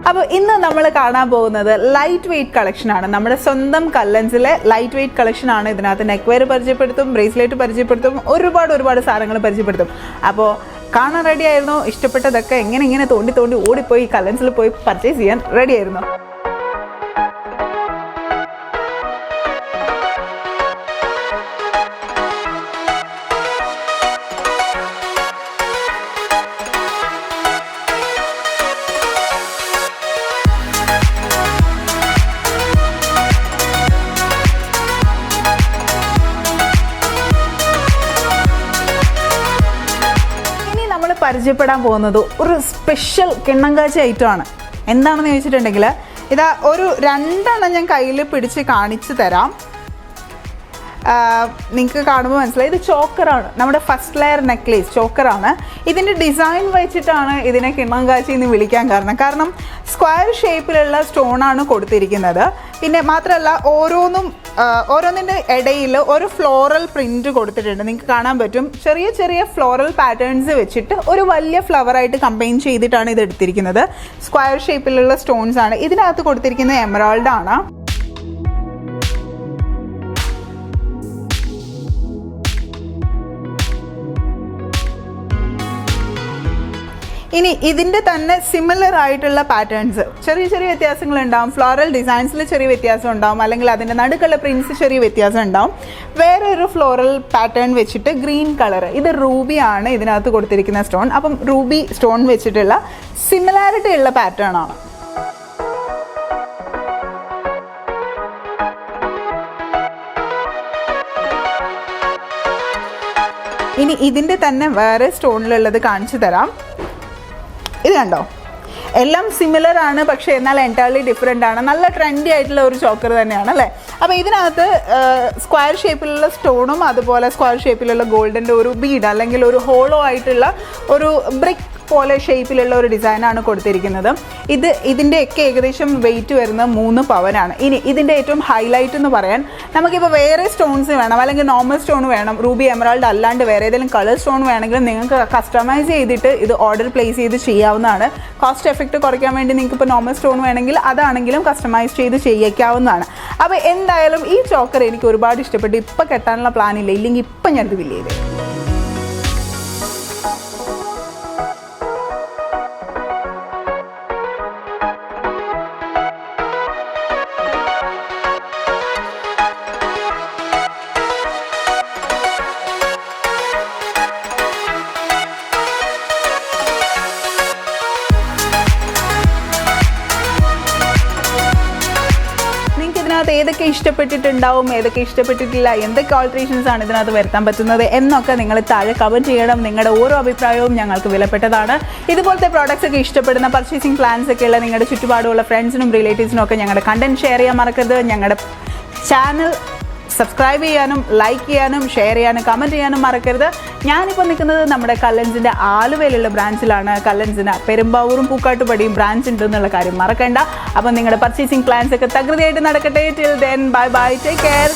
അപ്പോൾ ഇന്ന് നമ്മൾ കാണാൻ പോകുന്നത് ലൈറ്റ് വെയ്റ്റ് കളക്ഷനാണ്. നമ്മുടെ സ്വന്തം കല്ലൻസിലെ ലൈറ്റ് വെയ്റ്റ് കളക്ഷനാണ്. ഇതിനകത്ത് നെക്ക് വെയർ പരിചയപ്പെടുത്തും, ബ്രേസ്ലെറ്റ് പരിചയപ്പെടുത്തും, ഒരുപാട് സാധനങ്ങൾ പരിചയപ്പെടുത്തും. അപ്പോൾ കാണാൻ റെഡി ആയിരുന്നു. ഇഷ്ടപ്പെട്ടതൊക്കെ ഇങ്ങനെ തോണ്ടി ഓടിപ്പോയി കല്ലൻസിൽ പോയി പർച്ചേസ് ചെയ്യാൻ റെഡി ആയിരുന്നു. പരിചയപ്പെടാൻ പോകുന്നത് ഒരു സ്പെഷ്യൽ കിണ്ണങ്കാച്ചി ഐറ്റമാണ്. എന്താണെന്ന് ചോദിച്ചിട്ടുണ്ടെങ്കിൽ ഇതാ ഒരു 2 എണ്ണം ഞാൻ കയ്യിൽ പിടിച്ച് കാണിച്ചു തരാം. നിങ്ങൾക്ക് കാണുമ്പോൾ മനസ്സിലായി ഇത് ചോക്കറാണ്. നമ്മുടെ ഫസ്റ്റ് ലെയർ നെക്ലേസ് ചോക്കറാണ്. ഇതിൻ്റെ ഡിസൈൻ വെച്ചിട്ടാണ് ഇതിനെ കിണ്ണങ്കാച്ചി എന്ന് വിളിക്കാൻ കാരണം സ്ക്വയർ ഷേപ്പിലുള്ള സ്റ്റോണാണ് കൊടുത്തിരിക്കുന്നത്. പിന്നെ മാത്രമല്ല ഓരോന്നിൻ്റെ ഇടയിൽ ഒരു ഫ്ലോറൽ പ്രിൻറ്റ് കൊടുത്തിട്ടുണ്ട്. നിങ്ങൾക്ക് കാണാൻ പറ്റും. ചെറിയ ഫ്ലോറൽ പാറ്റേൺസ് വെച്ചിട്ട് ഒരു വലിയ ഫ്ലവറായിട്ട് കമ്പൈൻ ചെയ്തിട്ടാണ് ഇത് എടുത്തിരിക്കുന്നത്. സ്ക്വയർ ഷേപ്പിലുള്ള സ്റ്റോൺസ് ആണ്. ഇതിനകത്ത് കൊടുത്തിരിക്കുന്നത് എമറാൾഡ് ആണ്. ഇനി ഇതിൻ്റെ തന്നെ സിമിലർ ആയിട്ടുള്ള പാറ്റേൺസ് ചെറിയ വ്യത്യാസങ്ങളുണ്ടാവും. ഫ്ലോറൽ ഡിസൈൻസിൽ ചെറിയ വ്യത്യാസം ഉണ്ടാവും, അല്ലെങ്കിൽ അതിൻ്റെ നടുക്കുള്ള പ്രിൻസ് ചെറിയ വ്യത്യാസം ഉണ്ടാവും. വേറെ ഒരു ഫ്ലോറൽ പാറ്റേൺ വെച്ചിട്ട് ഗ്രീൻ കളർ, ഇത് റൂബി ആണ് ഇതിനകത്ത് കൊടുത്തിരിക്കുന്ന സ്റ്റോൺ. അപ്പം റൂബി സ്റ്റോൺ വെച്ചിട്ടുള്ള സിമിലാരിറ്റി ഉള്ള പാറ്റേൺ ആണ്. ഇനി ഇതിൻ്റെ തന്നെ വേറെ സ്റ്റോണിലുള്ളത് കാണിച്ചു തരാം. ഇത് കണ്ടോ, എല്ലാം സിമിലർ ആണ്, പക്ഷേ എന്നാൽ എൻറ്റയർലി ഡിഫറെൻ്റ് ആണ്. നല്ല ട്രെൻഡി ആയിട്ടുള്ള ഒരു ചോക്കർ തന്നെയാണ് അല്ലേ. അപ്പോൾ ഇതിനകത്ത് സ്ക്വയർ ഷേപ്പിലുള്ള സ്റ്റോണും അതുപോലെ സ്ക്വയർ ഷേപ്പിലുള്ള ഗോൾഡിൻ്റെ ഒരു ബീഡ് അല്ലെങ്കിൽ ഒരു ഹോളോ ആയിട്ടുള്ള ഒരു ബ്രിക്ക് പോലെ ഷേപ്പിലുള്ള ഒരു ഡിസൈനാണ് കൊടുത്തിരിക്കുന്നത്. ഇതിൻ്റെയൊക്കെ ഏകദേശം വെയിറ്റ് വരുന്നത് 3 പവനാണ്. ഇനി ഇതിൻ്റെ ഏറ്റവും ഹൈലൈറ്റ് എന്ന് പറയാൻ, നമുക്കിപ്പോൾ വേറെ സ്റ്റോൺസ് വേണം, അല്ലെങ്കിൽ നോർമൽ സ്റ്റോൺ വേണം, റൂബി എമറാൾഡ് അല്ലാണ്ട് വേറെ ഏതെങ്കിലും കളർ സ്റ്റോൺ വേണമെങ്കിൽ നിങ്ങൾക്ക് കസ്റ്റമൈസ് ചെയ്തിട്ട് ഇത് ഓർഡർ പ്ലേസ് ചെയ്ത് ചെയ്യാവുന്നതാണ്. കോസ്റ്റ് എഫക്റ്റ് കുറയ്ക്കാൻ വേണ്ടി നിങ്ങൾക്ക് ഇപ്പോൾ നോർമൽ സ്റ്റോൺ വേണമെങ്കിൽ അതാണെങ്കിലും കസ്റ്റമൈസ് ചെയ്ത് ചെയ്യിക്കാവുന്നതാണ്. അപ്പോൾ എന്തായാലും ഈ ചോക്കർ എനിക്ക് ഒരുപാട് ഇഷ്ടപ്പെട്ടു. ഇപ്പോൾ കെട്ടാനുള്ള പ്ലാനില്ല, ഇല്ലെങ്കിൽ ഇപ്പം ഞാനിത് ബില്ല് ചെയ്തേ. ഏതൊക്കെ ഇഷ്ടപ്പെട്ടിട്ടുണ്ടാവും, ഏതൊക്കെ ഇഷ്ടപ്പെട്ടിട്ടില്ല, എന്തൊക്കെ ഓൾട്രേഷൻസ് ആണ് ഇതിനകത്ത് വരുത്താൻ പറ്റുന്നത് എന്നൊക്കെ നിങ്ങൾ താഴെ കമൻറ്റ് ചെയ്യണം. നിങ്ങളുടെ ഓരോ അഭിപ്രായവും ഞങ്ങൾക്ക് വിലപ്പെട്ടതാണ്. ഇതുപോലത്തെ പ്രോഡക്റ്റ്സ് ഒക്കെ ഇഷ്ടപ്പെടുന്ന, പർച്ചേസിങ് പ്ലാൻസ് ഒക്കെ ഉള്ള നിങ്ങളുടെ ചുറ്റുപാടുള്ള ഫ്രണ്ട്സിനും റിലേറ്റീവ്സിനും ഒക്കെ ഞങ്ങളുടെ കണ്ടന്റ് ഷെയർ ചെയ്യാൻ മറക്കരുത്. ഞങ്ങളുടെ ചാനൽ സബ്സ്ക്രൈബ് ചെയ്യാനും ലൈക്ക് ചെയ്യാനും ഷെയർ ചെയ്യാനും കമൻറ്റ് ചെയ്യാനും മറക്കരുത്. ഞാനിപ്പോൾ നിൽക്കുന്നത് നമ്മുടെ കല്ലൻസിൻ്റെ ആലുവയിലുള്ള ബ്രാഞ്ചിലാണ്. കല്ലൻസിന് പെരുമ്പാവൂറും പൂക്കാട്ടുപടിയും ബ്രാഞ്ച് ഉണ്ടെന്നുള്ള കാര്യം മറക്കണ്ട. അപ്പം നിങ്ങളുടെ പർച്ചേസിങ് പ്ലാൻസ് ഒക്കെ തകൃതിയായിട്ട് നടക്കട്ടെ. Till then bye bye, take care.